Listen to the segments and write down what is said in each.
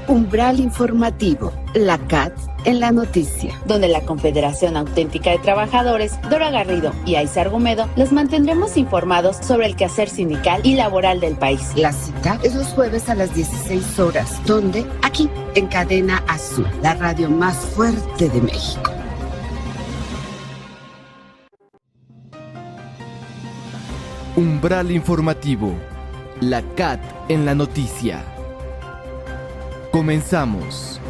Umbral Informativo, la CAT en la noticia. Donde la Confederación Auténtica de Trabajadores, Dora Garrido y Aiza Argumedo, los mantendremos informados sobre el quehacer sindical y laboral del país. La cita es los jueves a las 16 horas. ¿Dónde? Aquí, en Cadena Azul, la radio más fuerte de México. Umbral Informativo, la CAT en la noticia. Comenzamos.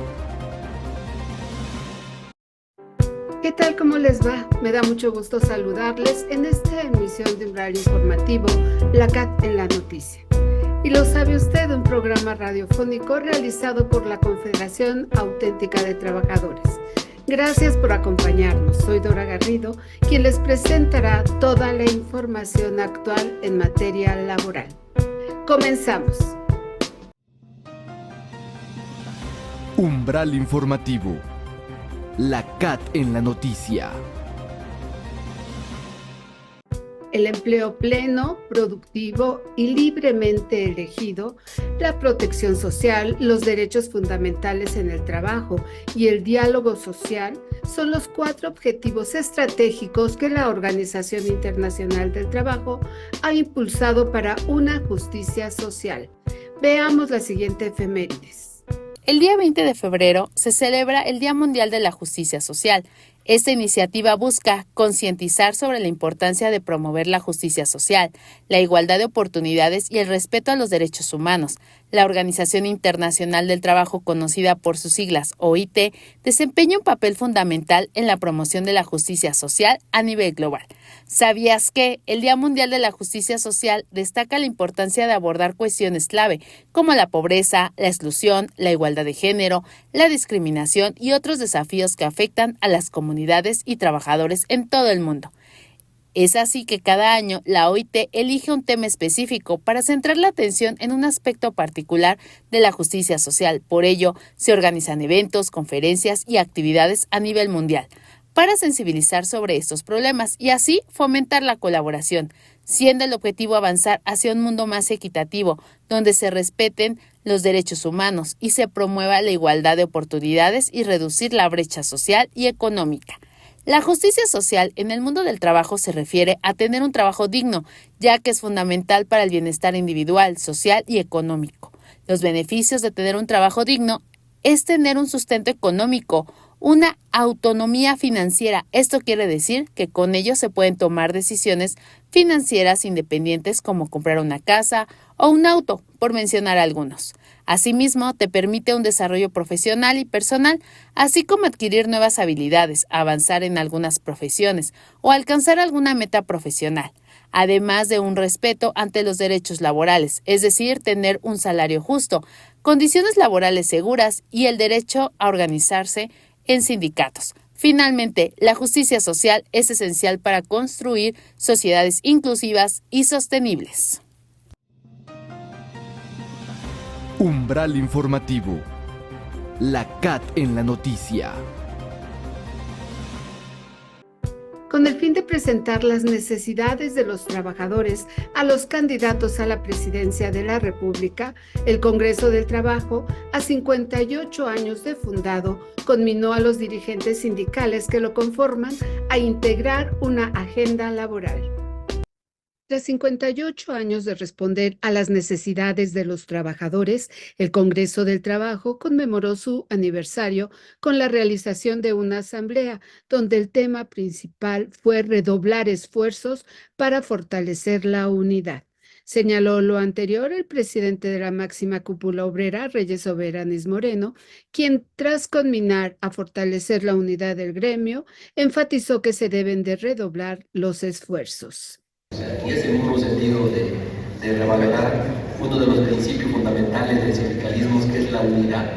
¿Qué tal? ¿Cómo les va? Me da mucho gusto saludarles en esta emisión de Umbral Informativo, la CAT en la noticia. Y lo sabe usted, un programa radiofónico realizado por la Confederación Auténtica de Trabajadores. Gracias por acompañarnos. Soy Dora Garrido, quien les presentará toda la información actual en materia laboral. Comenzamos. Umbral Informativo, la CAT en la noticia. El empleo pleno, productivo y libremente elegido, la protección social, los derechos fundamentales en el trabajo y el diálogo social son los 4 objetivos estratégicos que la Organización Internacional del Trabajo ha impulsado para una justicia social. Veamos la siguiente efemérides. El día 20 de febrero se celebra el Día Mundial de la Justicia Social. Esta iniciativa busca concientizar sobre la importancia de promover la justicia social, la igualdad de oportunidades y el respeto a los derechos humanos. La Organización Internacional del Trabajo, conocida por sus siglas OIT, desempeña un papel fundamental en la promoción de la justicia social a nivel global. ¿Sabías que el Día Mundial de la Justicia Social destaca la importancia de abordar cuestiones clave como la pobreza, la exclusión, la igualdad de género, la discriminación y otros desafíos que afectan a las comunidades y trabajadores en todo el mundo? Es así que cada año la OIT elige un tema específico para centrar la atención en un aspecto particular de la justicia social. Por ello, se organizan eventos, conferencias y actividades a nivel mundial para sensibilizar sobre estos problemas y así fomentar la colaboración, siendo el objetivo avanzar hacia un mundo más equitativo, donde se respeten los derechos humanos y se promueva la igualdad de oportunidades y reducir la brecha social y económica. La justicia social en el mundo del trabajo se refiere a tener un trabajo digno, ya que es fundamental para el bienestar individual, social y económico. Los beneficios de tener un trabajo digno es tener un sustento económico, una autonomía financiera. Esto quiere decir que con ello se pueden tomar decisiones financieras independientes como comprar una casa o un auto, por mencionar algunos. Asimismo, te permite un desarrollo profesional y personal, así como adquirir nuevas habilidades, avanzar en algunas profesiones o alcanzar alguna meta profesional, además de un respeto ante los derechos laborales, es decir, tener un salario justo, condiciones laborales seguras y el derecho a organizarse en sindicatos. Finalmente, la justicia social es esencial para construir sociedades inclusivas y sostenibles. Umbral Informativo, la CAT en la noticia. Con el fin de presentar las necesidades de los trabajadores a los candidatos a la presidencia de la República, el Congreso del Trabajo, a 58 años de fundado, conminó a los dirigentes sindicales que lo conforman a integrar una agenda laboral. Tras 58 años de responder a las necesidades de los trabajadores, el Congreso del Trabajo conmemoró su aniversario con la realización de una asamblea, donde el tema principal fue redoblar esfuerzos para fortalecer la unidad. Señaló lo anterior el presidente de la máxima cúpula obrera, Reyes Soberanis Moreno, quien, tras conminar a fortalecer la unidad del gremio, enfatizó que se deben de redoblar los esfuerzos. Y es el mismo sentido de revalorar uno de los principios fundamentales del sindicalismo, que es la unidad.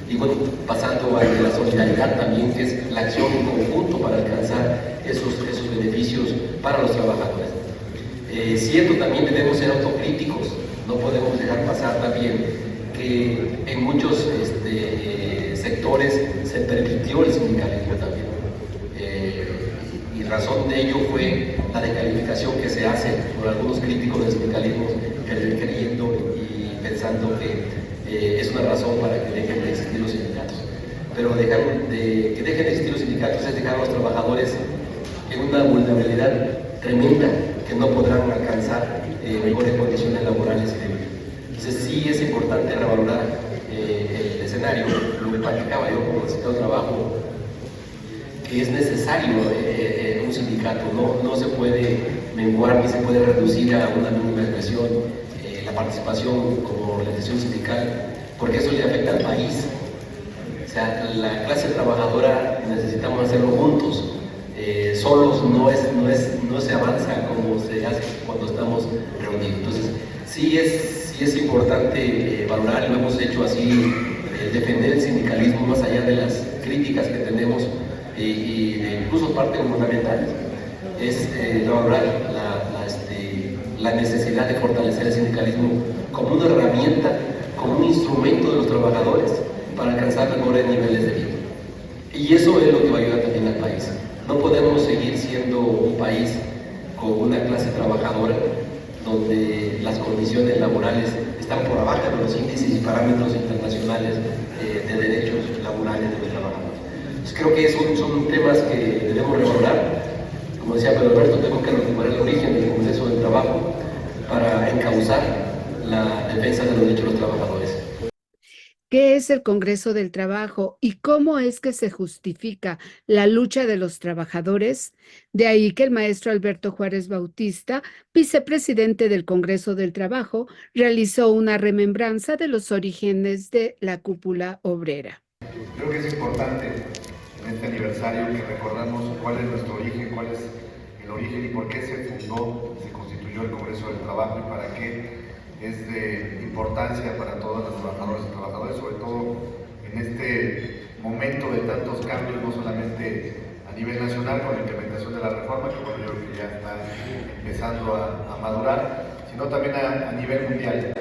Y bueno, pasando a la solidaridad también, que es la acción en conjunto para alcanzar esos beneficios para los trabajadores. Cierto, también debemos ser autocríticos, no podemos dejar pasar también que en muchos sectores se permitió el sindicalismo también. Y razón de ello fue la descalificación que se hace por algunos críticos del sindicalismo, creyendo y pensando que es una razón para que dejen de existir los sindicatos. Pero que dejen de existir los sindicatos es dejar a los trabajadores en una vulnerabilidad tremenda que no podrán alcanzar mejores condiciones laborales. Entonces sí es importante revalorar el escenario. Lo que platicaba yo como necesitado de trabajo, que es necesario un sindicato, no se puede menguar ni se puede reducir a una mínima expresión la participación como organización sindical, porque eso le afecta al país. O sea, la clase trabajadora necesitamos hacerlo juntos. Solos no se avanza como se hace cuando estamos reunidos. Entonces, sí es importante valorar, y lo hemos hecho así, defender el sindicalismo más allá de las críticas que tenemos y de incluso partes gubernamentales. Es valorar la necesidad de fortalecer el sindicalismo como una herramienta, como un instrumento de los trabajadores para alcanzar mejores niveles de vida. Y eso es lo que va a ayudar también al país. No podemos seguir siendo un país con una clase trabajadora donde las condiciones laborales están por abajo de los índices y parámetros internacionales de derechos laborales de los trabajadores. Entonces, creo que son temas que debemos revalorar. Como decía Pedro Alberto, tenemos que recuperar el origen del Congreso del Trabajo para encauzar la defensa de los derechos de los trabajadores. ¿Qué es el Congreso del Trabajo y cómo es que se justifica la lucha de los trabajadores? De ahí que el maestro Alberto Juárez Bautista, vicepresidente del Congreso del Trabajo, realizó una remembranza de los orígenes de la cúpula obrera. Creo que es importante en este aniversario que recordamos cuál es nuestro origen, cuál es el origen y por qué se fundó, se constituyó el Congreso del Trabajo y para qué es de importancia para todas las trabajadoras y trabajadores, sobre todo en este momento de tantos cambios, no solamente a nivel nacional con la implementación de la reforma, que bueno, yo creo que ya está empezando a madurar, sino también a nivel mundial.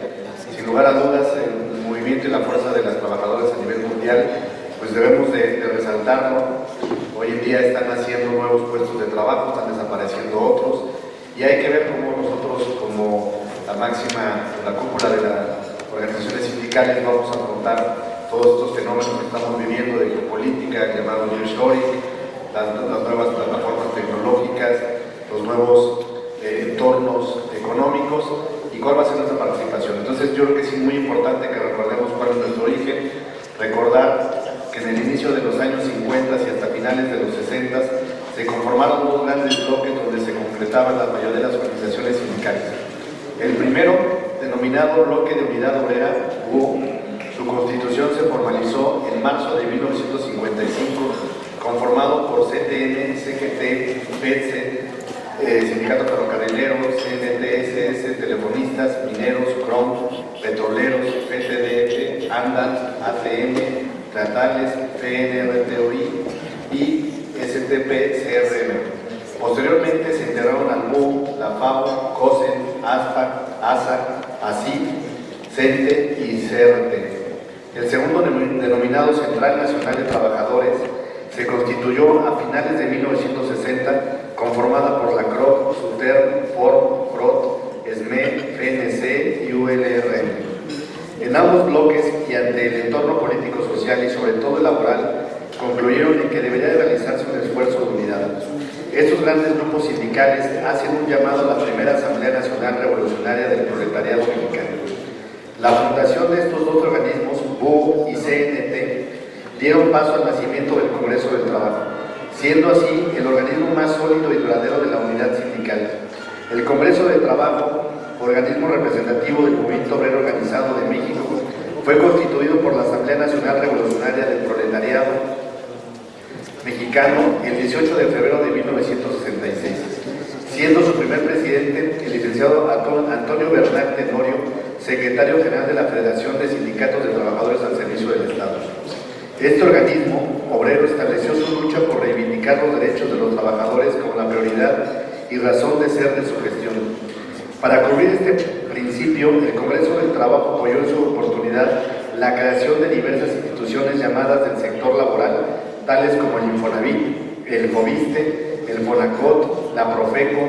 Sin lugar a dudas, el movimiento y la fuerza de las trabajadoras a nivel mundial, pues debemos de resaltarlo. Hoy en día están haciendo nuevos puestos de trabajo, están desapareciendo otros, y hay que ver cómo nosotros, como la máxima, la cúpula de las organizaciones sindicales, vamos a afrontar todos estos fenómenos que estamos viviendo de geopolítica, llamado nearshoring, las nuevas plataformas tecnológicas, los nuevos entornos económicos y cuál va a ser nuestra participación. Entonces yo creo que es muy importante que recordemos cuál es nuestro origen, recordar que en el inicio de los años 50 y hasta finales de los 60 se conformaron dos grandes bloques donde se completaban la mayoría de las organizaciones sindicales. El primero, denominado Bloque de Unidad Obrera, su constitución se formalizó en marzo de 1955, conformado por CTN, CGT, PETSE, Sindicato Ferrocarrilero, CNT, SS, Telefonistas, Mineros, CROM, Petroleros, PTDF, ANDA, ATM, Tratales, PNRTOI y STP-CRM. Posteriormente se integraron al MUB, la FAO, COSEN, ASPAC, ASAC, ASIC, CENTE y CERTE. El segundo, denominado Central Nacional de Trabajadores, se constituyó a finales de 1960, conformada por la CROC, SUTER, FORM, FROT, SME, FNC y ULRM. En ambos bloques y ante el entorno político-social y sobre todo el laboral, concluyeron en que debería de realizarse un esfuerzo de unidad. Estos grandes grupos sindicales hacen un llamado a la primera Asamblea Nacional Revolucionaria del Proletariado Mexicano. La fundación de estos dos organismos, BU y CNT, dieron paso al nacimiento del Congreso del Trabajo, siendo así el organismo más sólido y duradero de la unidad sindical. El Congreso del Trabajo, organismo representativo del movimiento obrero organizado de México, fue constituido por la Asamblea Nacional Revolucionaria del Proletariado Mexicano el 18 de febrero de 1966, siendo su primer presidente el licenciado Antonio Bernal Tenorio, secretario general de la Federación de Sindicatos de Trabajadores al Servicio del Estado. Este organismo obrero estableció su lucha por reivindicar los derechos de los trabajadores como la prioridad y razón de ser de su gestión. Para cubrir este principio, el Congreso del Trabajo apoyó en su oportunidad la creación de diversas instituciones llamadas del sector laboral, tales como el Infonavit, el Fobiste, el Fonacot, la Profeco,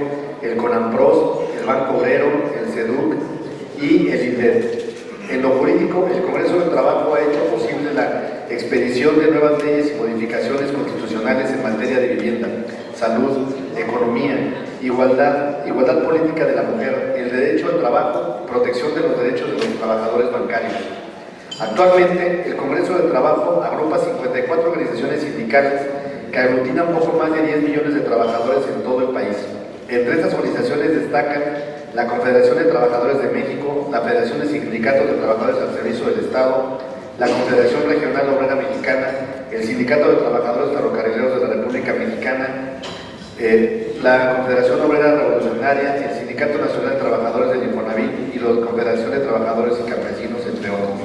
el Conampros, el Banco Obrero, el SEDUC y el INDED. En lo jurídico, el Congreso del Trabajo ha hecho posible la expedición de nuevas leyes y modificaciones constitucionales en materia de vivienda, salud, economía, igualdad política de la mujer, el derecho al trabajo, protección de los derechos de los trabajadores bancarios. Actualmente, el Congreso del Trabajo agrupa 54 organizaciones sindicales que aglutinan poco más de 10 millones de trabajadores en todo el país. Entre estas organizaciones destacan la Confederación de Trabajadores de México, la Federación de Sindicatos de Trabajadores al Servicio del Estado, la Confederación Regional Obrera Mexicana, el Sindicato de Trabajadores Ferrocarrileros de la República Mexicana, la Confederación Obrera Revolucionaria, el Sindicato Nacional de Trabajadores del Infonavit y la Confederación de Trabajadores y Campesinos, entre otros.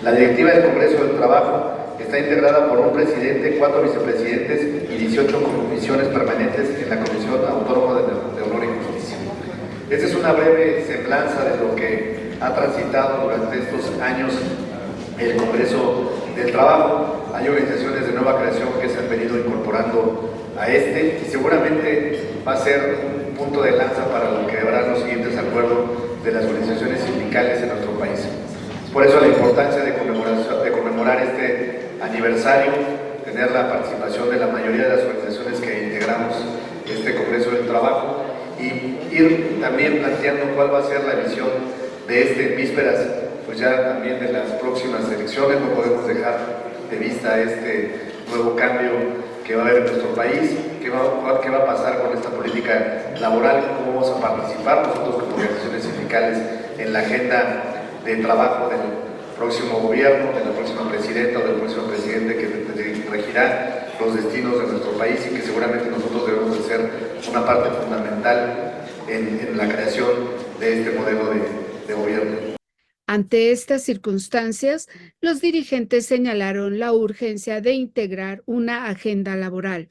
La directiva del Congreso del Trabajo está integrada por un presidente, 4 vicepresidentes y 18 comisiones permanentes en la Comisión Autónoma de Honor y Justicia. Esta es una breve semblanza de lo que ha transitado durante estos años el Congreso del Trabajo. Hay organizaciones de nueva creación que se han venido incorporando a y seguramente va a ser un punto de lanza para lo que habrán los siguientes acuerdos de las organizaciones sindicales en nuestro país. Por eso la importancia de conmemorar este aniversario, tener la participación de la mayoría de las organizaciones que integramos este Congreso del Trabajo y ir también planteando cuál va a ser la visión de vísperas, pues ya también de las próximas elecciones. No podemos dejar de vista este nuevo cambio que va a haber en nuestro país, qué va a pasar con esta política laboral, cómo vamos a participar nosotros como organizaciones sindicales en la agenda de trabajo del próximo gobierno, de la próxima presidenta o del próximo presidente que regirá los destinos de nuestro país y que seguramente nosotros debemos de ser una parte fundamental en la creación de este modelo de gobierno. Ante estas circunstancias, los dirigentes señalaron la urgencia de integrar una agenda laboral,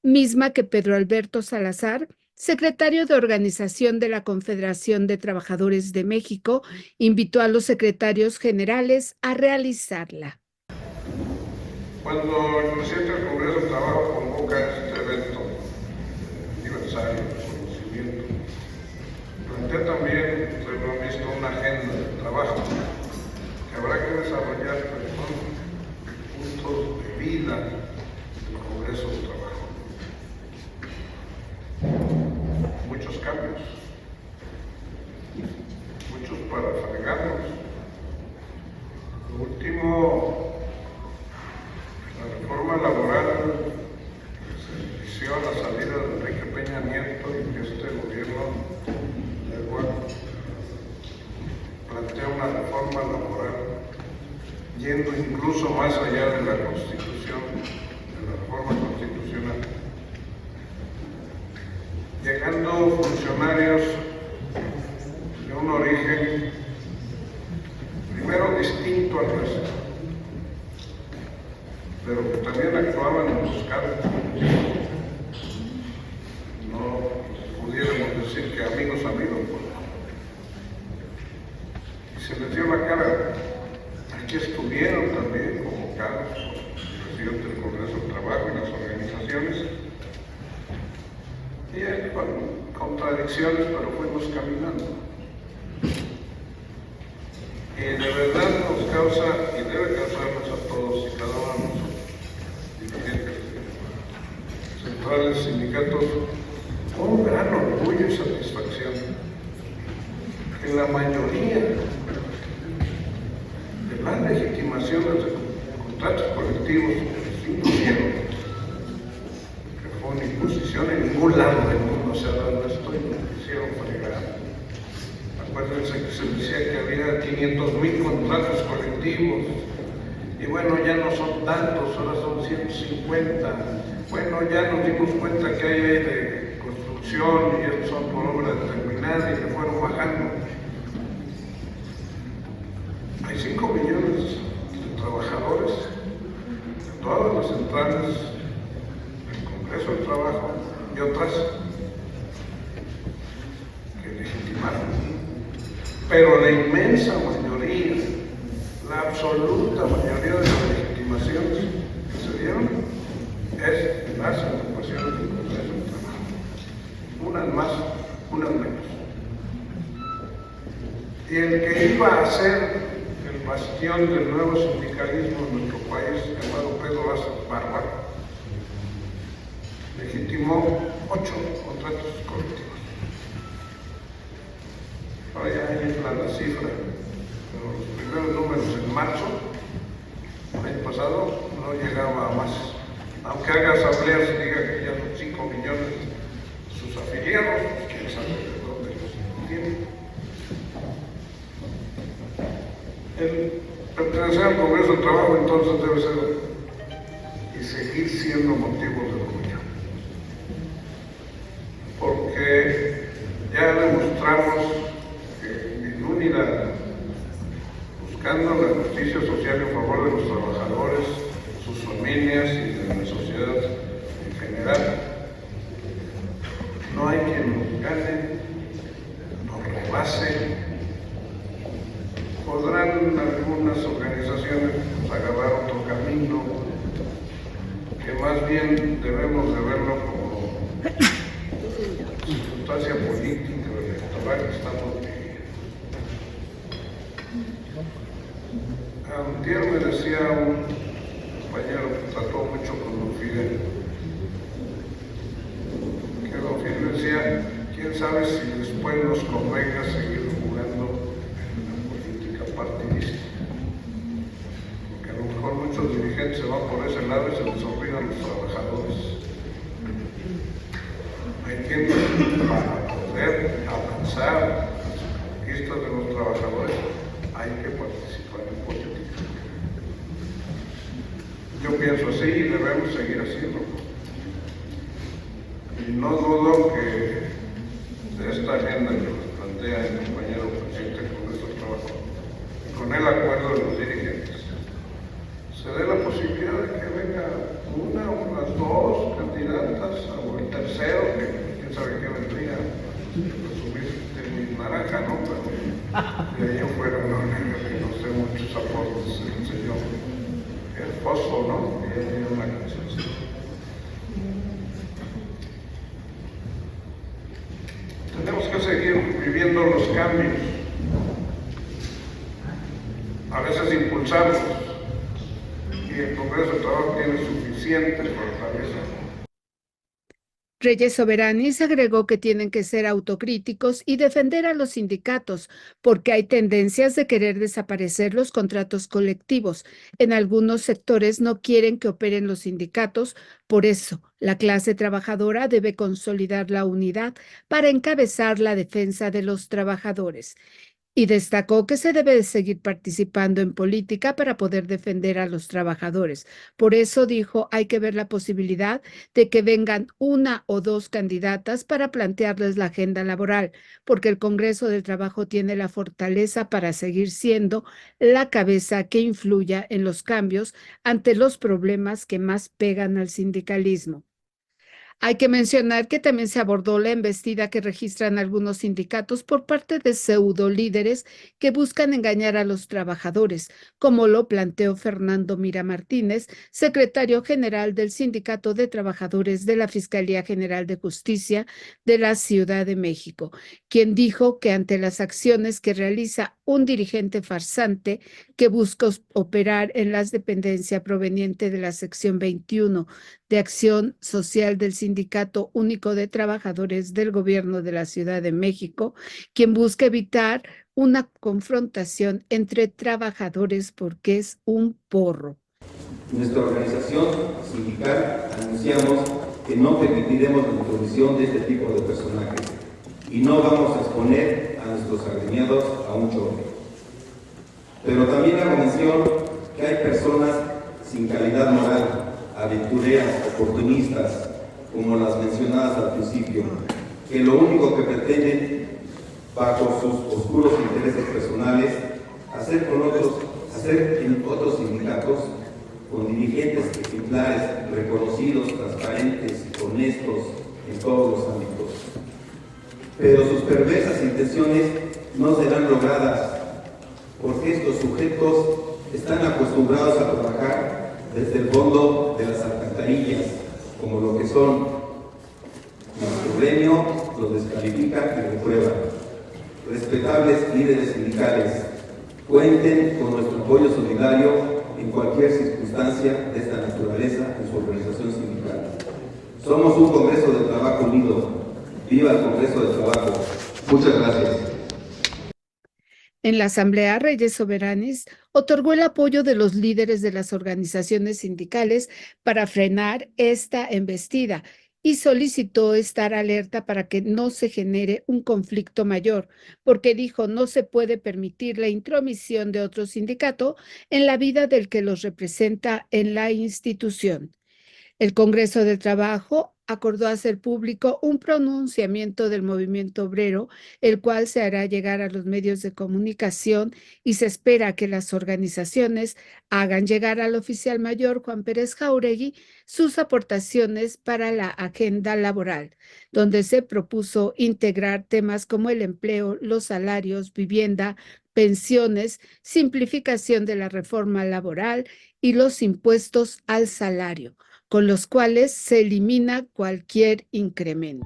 misma que Pedro Alberto Salazar, secretario de Organización de la Confederación de Trabajadores de México, invitó a los secretarios generales a realizarla. Cuando el presidente del Congreso del Trabajo convoca este evento aniversario de conocimiento, plantea también, ustedes lo han visto, una agenda de trabajo que habrá que desarrollar con puntos de vida del Congreso del Trabajo. Muchos cambios, muchos para fregarnos. Lo último, la reforma laboral que se inició a la salida de Enrique Peña Nieto y que este gobierno plantea una reforma laboral yendo incluso más allá de la Constitución, de la reforma constitucional, llegando funcionarios de un origen primero distinto al resto, pero que también actuaban en sus cargos. No pudiéramos decir que amigos, y se les dio la cara. Aquí estuvieron también convocados por el presidente del Congreso del Trabajo y las organizaciones, y con contradicciones, pero fuimos caminando. Y de verdad nos causa, y debe causarnos a todos y cada uno de nosotros, dirigentes centrales, sindicatos, un gran orgullo y satisfacción que la mayoría de las legitimaciones de contratos colectivos sin gobierno, que fue una imposición, en ningún lado del mundo se ha dado esto y nos quisieron fregar. Acuérdense que se decía que había 500,000 contratos colectivos y bueno, ya no son tantos, ahora son 150. Bueno, ya nos dimos cuenta que hay de construcción y estos son por obra determinada y le fueron bajando. Hay 5 millones de trabajadores en todas las centrales del Congreso del Trabajo y otras que legitimaron. Pero la inmensa mayoría, la absoluta mayoría de las legitimaciones que se dieron es las agrupaciones del Congreso del Trabajo. Unas más, unas menos. Y el que iba a ser bastión del nuevo sindicalismo en nuestro país, llamado Pedro Lázaro Barba, legitimó 8 contratos colectivos. Ahora ya infla la cifra, pero los primeros números en marzo, el año pasado, no llegaba a más. Aunque haga asambleas y diga que ya son 5 millones sus afiliados, pues quién sabe de dónde los tienen. El pertenecer al Congreso del Trabajo entonces debe ser y seguir siendo motivo de orgullo, porque ya demostramos que en unidad, buscando la justicia social en favor de los trabajadores, sus familias y de la sociedad en general, no hay quien nos gane, nos rebase. Podrán algunas organizaciones agarrar otro camino, que más bien debemos de verlo como circunstancia política o electoral que estamos viviendo. Antier me decía un compañero que trató mucho con don Fidel, que don Fidel decía, quién sabe si después nos convenga seguir jugando partidista, porque a lo mejor muchos dirigentes se van por ese lado y se les olvidan los trabajadores. Hay que, para poder avanzar las conquistas de los trabajadores, hay que participar en política. Yo pienso así y debemos seguir haciéndolo. Y no dudo que de esta agenda que nos plantea el compañero presidente del Congreso del Trabajo, con el acuerdo de los dirigentes, se dé la posibilidad de que venga una o las dos candidatas o el tercero, que quién sabe qué vendría, resumir mi naranja, ¿no? Pero de ahí afuera no sé muchos aportes del señor El Pozo, ¿no? Que ya tiene una canción. Tenemos que seguir viviendo los cambios. A veces impulsamos y el Congreso del Trabajo tiene suficiente fortaleza. Reyes Soberanis agregó que tienen que ser autocríticos y defender a los sindicatos, porque hay tendencias de querer desaparecer los contratos colectivos. En algunos sectores no quieren que operen los sindicatos, por eso la clase trabajadora debe consolidar la unidad para encabezar la defensa de los trabajadores. Y destacó que se debe de seguir participando en política para poder defender a los trabajadores. Por eso dijo, hay que ver la posibilidad de que vengan una o dos candidatas para plantearles la agenda laboral, porque el Congreso del Trabajo tiene la fortaleza para seguir siendo la cabeza que influya en los cambios ante los problemas que más pegan al sindicalismo. Hay que mencionar que también se abordó la embestida que registran algunos sindicatos por parte de pseudo líderes que buscan engañar a los trabajadores, como lo planteó Fernando Mira Martínez, secretario general del Sindicato de Trabajadores de la Fiscalía General de Justicia de la Ciudad de México, quien dijo que ante las acciones que realiza un dirigente farsante que busca operar en las dependencias provenientes de la sección 21 de Acción Social del Sindicato Único de Trabajadores del Gobierno de la Ciudad de México, quien busca evitar una confrontación entre trabajadores porque es un porro. Nuestra organización sindical anunciamos que no permitiremos la intromisión de este tipo de personajes y no vamos a exponer a nuestros agremiados a un choque. Pero también hago mención que hay personas sin calidad moral, aventureras, oportunistas, como las mencionadas al principio, que lo único que pretenden, bajo sus oscuros intereses personales, hacer en otros sindicatos, con dirigentes ejemplares, reconocidos, transparentes, honestos en todos los ámbitos. Pero sus perversas intenciones no serán logradas, porque estos sujetos están acostumbrados a trabajar desde el fondo de las alcantarillas, como lo que son. Nuestro gremio los descalifica y reprueba. Respetables líderes sindicales, Cuenten con nuestro apoyo solidario en cualquier circunstancia de esta naturaleza en su organización sindical. Somos un Congreso del Trabajo unido. ¡Viva el Congreso del Trabajo! Muchas gracias. En la Asamblea, Reyes Soberanis otorgó el apoyo de los líderes de las organizaciones sindicales para frenar esta embestida y solicitó estar alerta para que no se genere un conflicto mayor, porque dijo no se puede permitir la intromisión de otro sindicato en la vida del que los representa en la institución. El Congreso del Trabajo acordó hacer público un pronunciamiento del movimiento obrero, el cual se hará llegar a los medios de comunicación y se espera que las organizaciones hagan llegar al oficial mayor Juan Pérez Jáuregui sus aportaciones para la agenda laboral, donde se propuso integrar temas como el empleo, los salarios, vivienda, pensiones, simplificación de la reforma laboral y los impuestos al salario, con los cuales se elimina cualquier incremento.